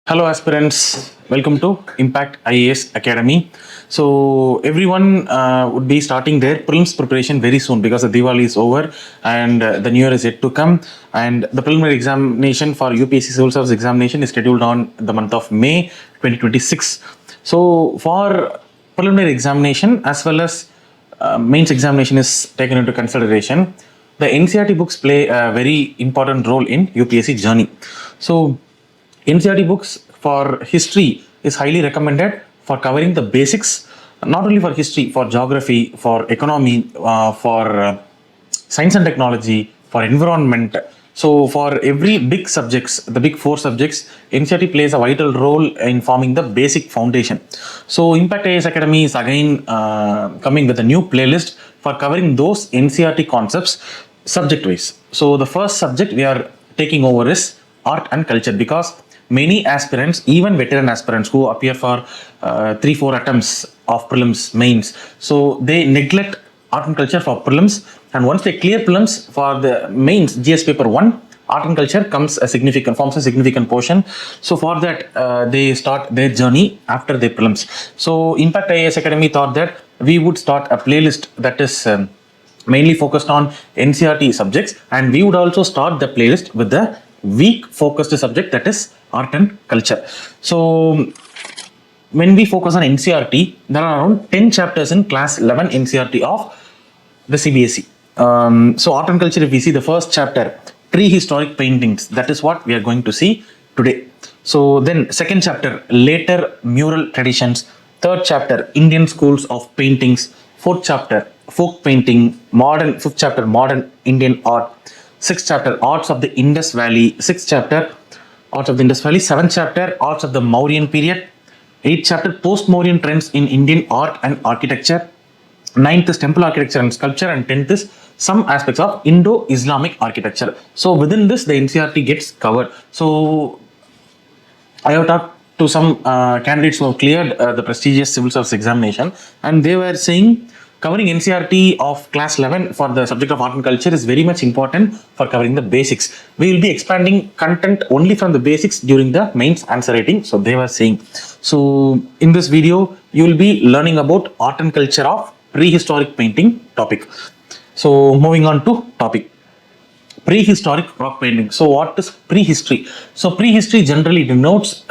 Hello, aspirants. Welcome to Impact IAS Academy. So, everyone would be starting their prelims preparation very soon because the Diwali is over and the new year is yet to come. And the preliminary examination for UPSC Civil Service examination is scheduled on the month of May 2026. So, for preliminary examination as well as mains examination is taken into consideration, the NCERT books play a very important role in UPSC journey. So, NCERT books for history is highly recommended for covering the basics, not only for history, for geography, for economy, for science and technology, for environment. So for every big subjects, the big four subjects, NCERT plays a vital role in forming the basic foundation. So Impact IAS Academy is again coming with a new playlist for covering those NCERT concepts subject-wise. So the first subject we are taking over is art and culture, because many aspirants, even veteran aspirants who appear for 3-4 attempts of prelims mains, so they neglect art and culture for prelims, and once they clear prelims for the mains GS paper 1, art and culture forms a significant portion. So for that they start their journey after their prelims. So Impact IAS Academy thought that we would start a playlist that is mainly focused on NCERT subjects, and we would also start the playlist with the weak focused subject, that is art and culture. So when we focus on NCERT, there are around 10 chapters in class 11 NCERT of the CBSE. So art and culture, if we see the first chapter, prehistoric paintings, that is what we are going to see today. So then second chapter, later mural traditions. Third chapter, Indian schools of paintings. Fourth chapter, folk painting. Fifth chapter, modern Indian art. Sixth chapter, arts of the Indus Valley. Sixth chapter, arts of the Indus Valley. Seventh chapter, arts of the Mauryan period. Eighth chapter, post-Mauryan trends in Indian art and architecture. Ninth is temple architecture and sculpture, and 10th is some aspects of Indo-Islamic architecture. So within this, the NCERT gets covered. So I have talked to some candidates who have cleared the prestigious civil service examination, and they were saying covering NCERT of class 11 for the subject of art and culture is very much important for covering the basics. We will be expanding content only from the basics during the mains answer writing. So they were saying. So in this video, you will be learning about art and culture of prehistoric painting topic. So moving on to topic. Prehistoric rock painting. So what is prehistory? So prehistory generally denotes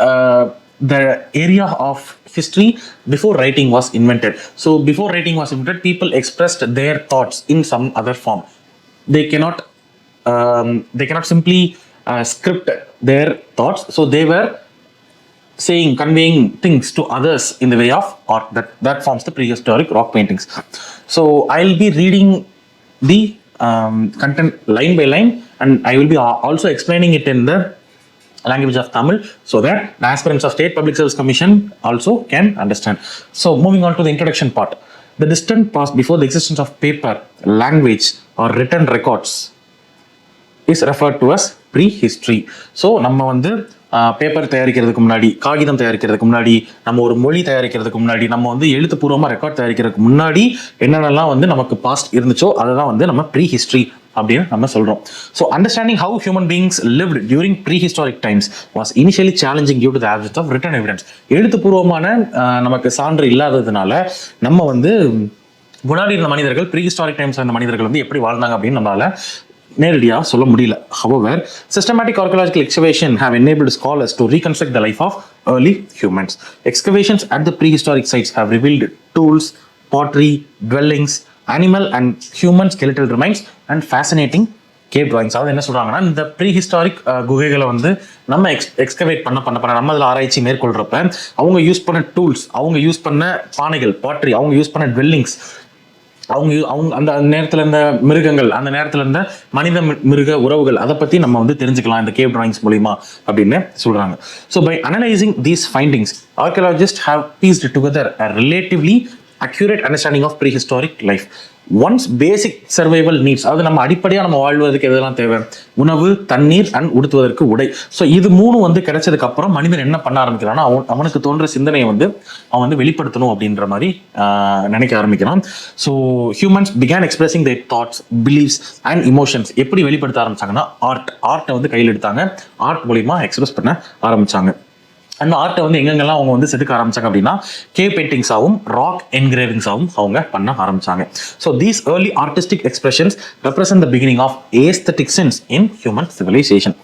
the area of history before writing was invented. So before writing was invented, people expressed their thoughts in some other form. They cannot simply script their thoughts. So they were conveying things to others in the way of art. That forms the prehistoric rock paintings. So I'll be reading the content line by line, and I will be also explaining it in the language of Tamil, so that the aspirants of State Public Service Commission also can understand. So moving on to the introduction part. The distant past before the existence of paper, language or written records is referred to as prehistory. So நம்ம வந்து paper தயாரிக்கிறதுக்கு முன்னாடி, காகிதம் தயாரிக்கிறதுக்கு முன்னாடி, நம்ம ஒரு மொழி தயாரிக்கிறதுக்கு முன்னாடி, நம்ம வந்து எழுத்துப்பூர்வமாக ரெக்கார்ட் தயாரிக்கிறதுக்கு முன்னாடி என்னென்னலாம் வந்து நமக்கு பாஸ்ட் இருந்துச்சோ அதை தான் வந்து நம்ம ப்ரீ ஹிஸ்ட்ரி அப்படின்னு நம்ம சொல்றோம். So understanding how human beings lived during prehistoric times was initially challenging due to the absence of written evidence. எழுத்துப்பூர்வமான நமக்கு சான்று இல்லாததுனால நம்ம வந்து முன்னாடி இருந்த மனிதர்கள், ப்ரீஹிஸ்டாரிக் டைம்ஸ் இருந்த மனிதர்கள் வந்து எப்படி வாழ்ந்தாங்க அப்படின்னு நம்மளால நேரடியாக சொல்ல முடியல. However, systematic archaeological excavation have enabled scholars to reconstruct the life of early humans. Excavations at the prehistoric sites have revealed tools, pottery, dwellings, animal and human skeletal remains and fascinating cave drawings. அதாவது என்ன சொல்றாங்கன்னா, இந்த prehistoric குகைகளை வந்து நம்ம excavate பண்ண நம்ம அதில் ஆராய்ச்சி மேற்கொள்றப்ப அவங்க யூஸ் பண்ண டூல்ஸ், அவங்க யூஸ் பண்ண பானைகள், பாட்ரி, அவங்க யூஸ் பண்ண டுவெல்லிங்ஸ், அவங்க அந்த நேரத்தில் இருந்த மிருகங்கள், அந்த நேரத்தில் இருந்த மனித மிருக உறவுகள், அதை பற்றி நம்ம வந்து தெரிஞ்சுக்கலாம் இந்த கேவ் டிராயிங்ஸ் மூலிமா அப்படின்னு சொல்கிறாங்க. So by analysing these findings, archaeologist have pieced together a relatively accurate understanding of prehistoric life. Once basic survival needs, அதாவது நம்ம அடிப்படையாக நம்ம வாழ்வதற்கு எதெல்லாம் தேவை, உணவு, தண்ணீர் அண்ட் உடுத்துவதற்கு உடை. ஸோ இது மூணு வந்து கிடைச்சதுக்கு அப்புறம் மனிதன் என்ன பண்ண ஆரம்பிக்கிறான்னா, அவனுக்கு தோன்ற சிந்தனையை வந்து அவன் வந்து வெளிப்படுத்தணும் அப்படின்ற மாதிரி நினைக்க ஆரம்பிக்கிறான். So humans began expressing their thoughts, beliefs and emotions. எப்படி வெளிப்படுத்த ஆரம்பிச்சாங்கன்னா, ஆர்ட்டை வந்து கையில் எடுத்தாங்க, ஆர்ட் மூலியமா எக்ஸ்பிரஸ் பண்ண ஆரம்பிச்சாங்க. அந்த ஆர்ட்டை வந்து எங்கெங்கெல்லாம் அவங்க வந்து செதுக்க ஆரம்பிச்சாங்க அப்படின்னா கேவ் பெயிண்டிங்ஸாகவும் ராக் என்கிரேவிங்ஸாகவும் அவங்க பண்ண ஆரம்பிச்சாங்க. So these early artistic expressions represent the beginning of aesthetic sense in human civilisation.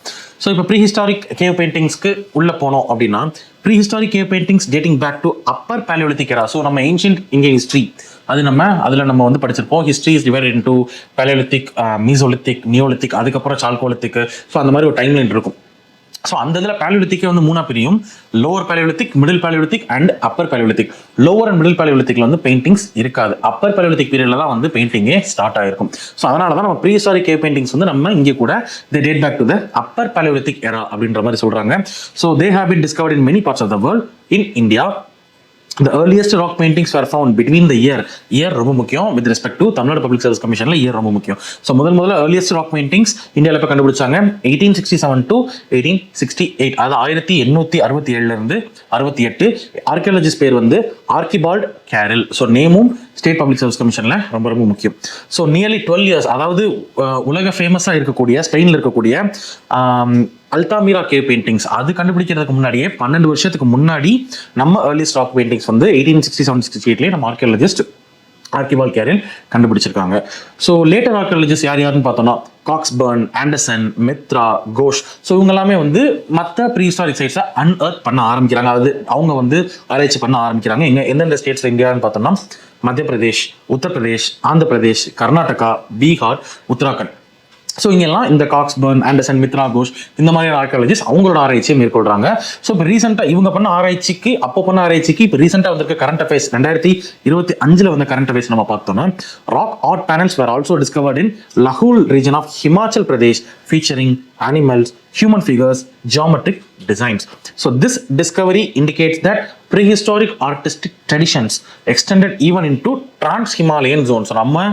So இப்போ ப்ரீஹிஸ்டாரிக் கேவ் பெயிண்டிங்ஸ்க்கு உள்ள போனோம் அப்படின்னா prehistoric cave paintings dating back to upper Palaeolithic era. So நம்ம ஏன்ஷியன்ட் இந்தியன் ஹிஸ்ட்ரி அதில் நம்ம வந்து படிச்சிருப்போம். History is divided into Palaeolithic, Mesolithic, Neolithic, அதுக்கப்புறம் சால்கோலித்திக். ஸோ அந்த மாதிரி ஒரு டைம்லைன் இருக்கும். ஸோ அந்த இதில் பேலியோலித்திக்கே வந்து 3 பிரியும்: lower Palaeolithic, middle Palaeolithic and upper Palaeolithic. Lower and middle பேலியோலித்திக்ல வந்து பெயிண்டிங்ஸ் இருக்காது. அப்பர் பேலியோலித்திக் பீரியட்ல தான் வந்து பெயிண்டிங்கே ஸ்டார்ட் ஆயிருக்கும். ஸோ அதனால தான் நம்ம ப்ரீஹிஸ்டாரிக் கேவ் பெயிண்டிங்ஸ் வந்து நம்ம இங்கே கூட they date back to the upper Palaeolithic era அப்படின்ற மாதிரி சொல்றாங்க. So they have been discovered in many parts of the world. In India the earliest rock paintings were found between the year ரொம்ப முக்கியம் with respect to Tamil Nadu public service கமிஷன்ல year ரொம்ப முக்கியம். So முதல்ல earliest rock paintings இந்தியாவில் இப்போ கண்டுபிடிச்சாங்க 1867 to 1868, அதாவது 1867 இருந்து 68. ஆர்கியாலஜிஸ்ட் பேர் வந்து ஆர்கிபால்ட் கேரல். ஸோ நேமும் ஸ்டேட் பப்ளிக் சர்வீஸ் கமிஷன்ல ரொம்ப ரொம்ப முக்கியம். ஸோ நியர்லி 12 years, அதாவது உலக ஃபேமஸாக இருக்கக்கூடிய ஸ்பெயினில் இருக்கக்கூடிய அல்தாமிரா கேவ் பெயிண்டிங்ஸ் அது கண்டுபிடிக்கிறதுக்கு முன்னாடியே 12 வருஷத்துக்கு முன்னாடி நம்ம ஏர்லியஸ்ட் ராக் பெயிண்டிங்ஸ் வந்து 1867-68 நம்ம ஆர்கியாலஜிஸ்ட் ஆர்கிபால்ட் கேரல் கண்டுபிடிச்சிருக்காங்க. ஸோ லேட்டர் ஆர்கியாலஜிஸ்ட் யாருன்னு பார்த்தோம்னா காக்ஸ்பர்ன், ஆண்டர்சன், மித்ரா, கோஷ். ஸோ இவங்க எல்லாமே வந்து மற்ற ப்ரீஹிஸ்டாரிக் சைட்ஸை அன்எர்த் பண்ண ஆரம்பிக்கிறாங்க. அதாவது அவங்க வந்து ஆராய்ச்சி பண்ண ஆரம்பிக்கிறாங்க. எந்தெந்த ஸ்டேட்ஸ் இந்தியான்னு பார்த்தோம்னா மத்திய பிரதேஷ், உத்தரப்பிரதேஷ், ஆந்திர பிரதேஷ், கர்நாடகா, பீகார், உத்தராகண்ட். ஸோ இங்கெல்லாம் இந்த காக்ஸ்பர்ன், ஆண்டர்சன், மித்ரா, கோஷ் இந்த மாதிரி ஆர்கியாலஜிஸ்ட் அவங்களோட ஆராய்ச்சியை மேற்கொள்றாங்க. ஸோ இப்போ ரீசெண்டாக இவங்க பண்ண ஆராய்ச்சிக்கு இப்போ ரீசெண்டாக வந்திருக்க கரண்ட் அஃபேர்ஸ் 2025 வந்த கரண்ட் அஃபேர்ஸ் நம்ம பார்த்தோம்னா rock art panels were also discovered in Lahaul region of Himachal Pradesh featuring animals, human figures, geometric designs. So this discovery indicates that prehistoric artistic traditions extended even into trans-Himalayan zones. நம்ம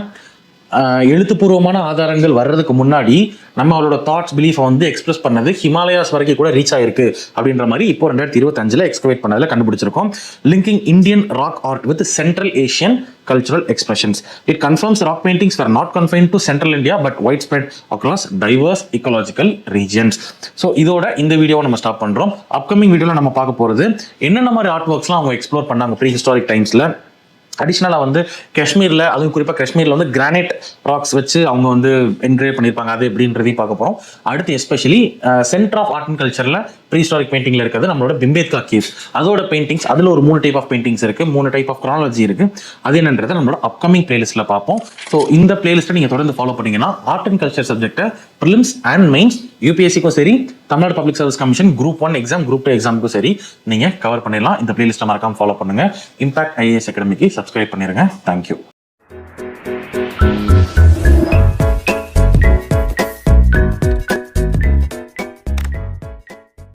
எழுத்துப்பூர்வமான ஆதாரங்கள் வர்றதுக்கு முன்னாடி நம்ம அவரோட thoughts பிலீஃபை வந்து express பண்ணது ஹிமாலயாஸ் வரைக்கும் கூட ரீச் ஆயிருக்கு அப்படின்ற மாதிரி இப்போ 2025 எக்ஸ்கவேட் பண்ணதுல கண்டுபிடிச்சிருக்கோம். Linking Indian rock art with central Asian cultural expressions. It confirms rock paintings were not confined to central India but widespread across diverse ecological regions. So இதோட இந்த வீடியோவை நம்ம ஸ்டாப் பண்றோம். அப்கமிங் வீடியோல நம்ம பார்க்க போறது என்னென்ன மாதிரி ஆர்ட் ஒர்க்ஸ்லாம் அவங்க எக்ஸ்ப்ளோர் பண்ணாங்க ப்ரீ ஹிஸ்டாரிக் டைம்ஸ்ல. அடிஷ்னலாக வந்து காஷ்மீரில், அதுவும் குறிப்பாக காஷ்மீரில் வந்து கிரானைட் ராக்ஸ் வச்சு அவங்க வந்து என்கிரேவ் பண்ணியிருப்பாங்க. அது எப்படின்றதையும் பார்க்க போகிறோம். அடுத்து especially centre of art and கல்ச்சரில் ப்ரீ ஹிஸ்டாரிக் பெயிண்டிங்கில் இருக்கிறது நம்மளோட பிம்பேத்கா கேவ்ஸ். அதோட பெயிண்டிங்ஸ் அதில் ஒரு 3 டைப் ஆஃப் பெயிண்டிங்ஸ் இருக்குது, 3 டைப் ஆஃப் க்ரானாலஜி இருக்குது. அது என்னன்றதை நம்மளோட அப்கமிங் பிளேலிஸ்ட்டில் பார்ப்போம். ஸோ இந்த பிளேலிஸ்ட்டை நீங்கள் தொடர்ந்து ஃபாலோ பண்ணிங்கன்னா ஆர்ட் அண்ட் கல்ச்சர் சப்ஜெக்ட்டை ப்ரிலிம்ஸ் அண்ட் மெயின்ஸ் யூபிஎஸ்சிக்கும் சரி, Tamil Nadu public service commission group 1 exam, group 2 எக்ஸாமுக்கும் சரி நீங்கள் கவர் பண்ணிடலாம். இந்த பிளேலிஸ்ட்டை மறக்காம ஃபாலோ பண்ணுங்கள். இம்பாக்ட் ஐஏஎஸ் அகாடமிக்கு சப்ஸ்கிரைப் பண்ணிடுங்க. தேங்க்யூ.